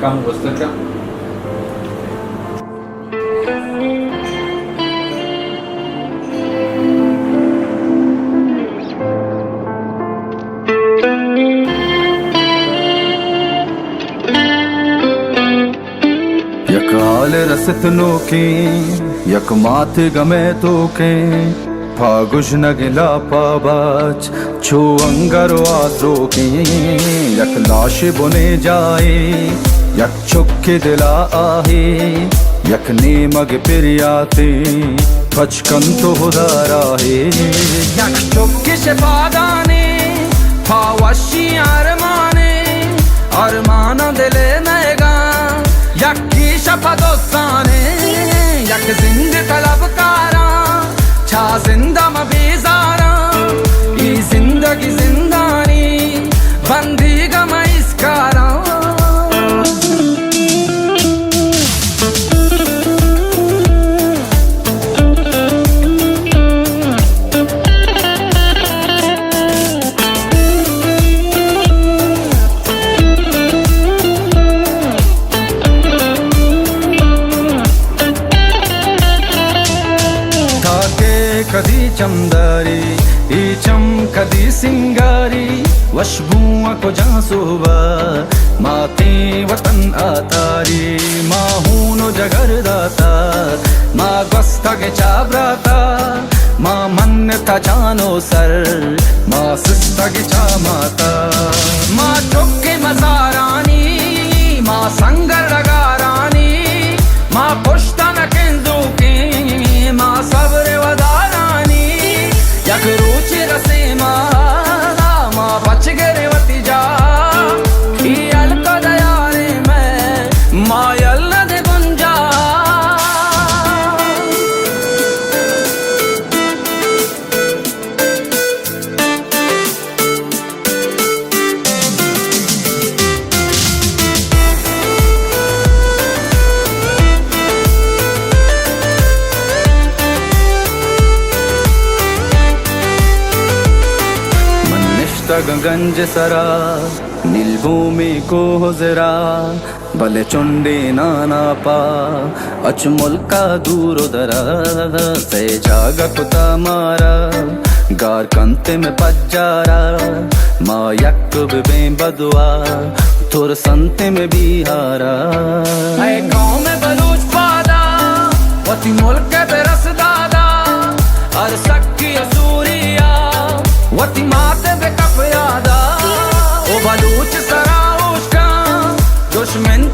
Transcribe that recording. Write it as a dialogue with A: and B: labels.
A: Kamu gusta?
B: यक हाल रसत नोके यक माथ गमे तोके फागुश नगिला पाबाच छो अंगरो आद्रोके यक लाश बुने जाए यक छुक्के दिला आहे यक नेमग पिरियाते पचकन तो हुदारा है
C: यक छुक्के शफादाने फावशी अरमान दिले नएगा यक्की शफदोस्ताने यक जिंद तलबकारा छा जिंदा मबीजारा ई जिंदगी जिंदानी बंदी गम इसकारा
B: कदी चमदारी ई चम कदी सिंगारी वशबुआ को जहाँ सुबा माते वतन आतारी माँ हूनो जगर दाता माँ गस्ता के चाबराता माँ मन था जानो सर माँ सिस्ता के चा माता
C: माँ चुक्के मजारानी माँ संगर लगा रानी माँ पुश्ता न केंदू की माँ सब्र वदारानी यक रुचि रसे माँ बच गरे वती जा ई अलक दयारे में माँ यल दे गुंजा
B: गंज सरा नीलभूमि को जरा भले चुंडे नाना पा अच मुल्का दूर दरा से जागा कुता मारा गार कंते में पज्जारा माँ यकब बे बदुआ थोर संते में बिहारा
C: गाँव में बलूच पादा वती मुल्क पे रस दादा और सक्की असूरिया वती माते पे कफ यादा ओ बलूच सराउश का दुश्मन